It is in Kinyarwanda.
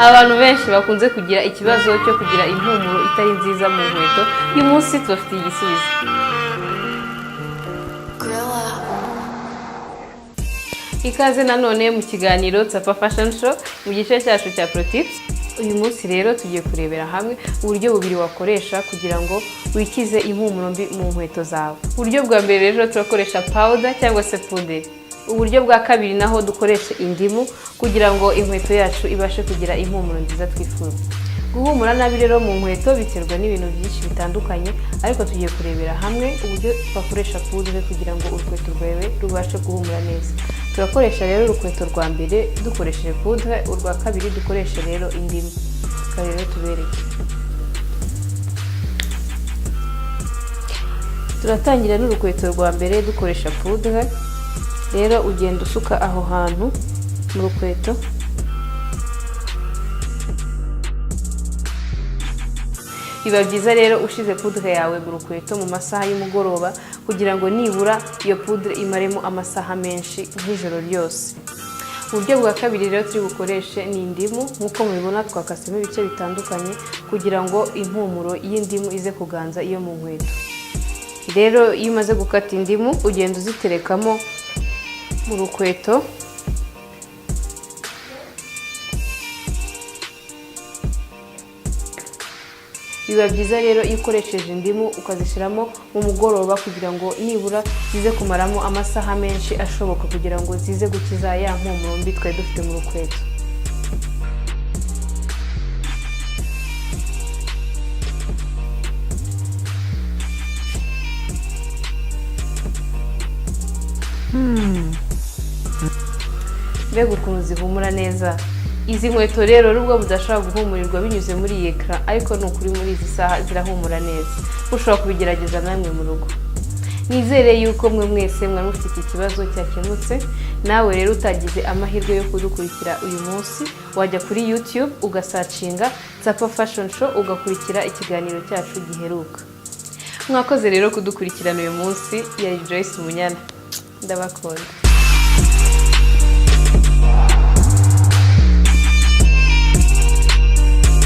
Abantu benshi bakunze kugira ikibazo cyo kugira impumuro itari nziza mu nkweto. Uyu munsi tubafitiye igisubizo. Ikaze nanone mu kiganiro Tsapa Fashion Show mu gice cyacu cya Pro Tips. Uyu munsi rero tugiye kurebera hamwe uburyo bubiri wakoresha kugira ngo wikize impumuro mbi mu nkweto zawe. Uburyo bwa mbere rero turakoresha powder cyangwa se poudre. Uburyo bwa kabiri naho dukoresha indimu kugira ngo inkweto yacu ibashe kugira impumuro nziza twifuza. Guhumura nabi rero mu nkweto biterwa n'ibintu byinshi bitandukanye, ariko tugiye kurebera hamwe uburyo twakoresha poudre kugira ngo urukweto rwawe rubashe guhumura neza. Turakoresha rero urukweto rwa mbere dukoresheje poudre, urwa kabiri dukoresha rero indimu. Rero tubereke. Turatangira n'urukweto rwa mbere dukoresha poudre. Rero ugenda usuka aho hantu mu rukweto. Biba byiza rero ushize poudre yawe mu rukweto mu masaha y'umugoroba kugira ngo nibura iyo poudre imaremo amasaha menshi nk'ijoro ryose. Uburyo bwa kabiri rero turi bukoreshe ni indimu. Nk'uko mubibona twakasemo ibice bitandukanye kugira ngo impumuro y'indimu ize kuganza iyo mu nkweto. Rero iyo umaze gukata indimu ugenda uziterekamo mu rukweto. Biba byiza rero iyo ukoresheje indimu ukazishyiramo mu mugoroba kugira ngo nibura zize kumaramo amasaha menshi ashoboka kugira ngo zize gukiza ya mpumuro mbi twari dufite mu rukweto. Mbega ukuntu zihumura neza. Izi nkweto rero nubwo budashobora guhumurirwa binyuze muri iyi ekara, ariko ni ukuri muri izi saha zirahumura neza. Ushobora kubigerageza namwe mu rugo. Nizere yuko mwe mwese mwari mufite iki kibazo cyakemutse. Nawe rero utagize amahirwe yo kudukurikira uyu munsi, wajya kuri YouTube ugasacinga Tsapa Fashion Show ugakurikira ikiganiro cyacu giheruka. Mwakoze rero kudukurikirana uyu munsi. Yari Joyce Munyana. Ndabakunda.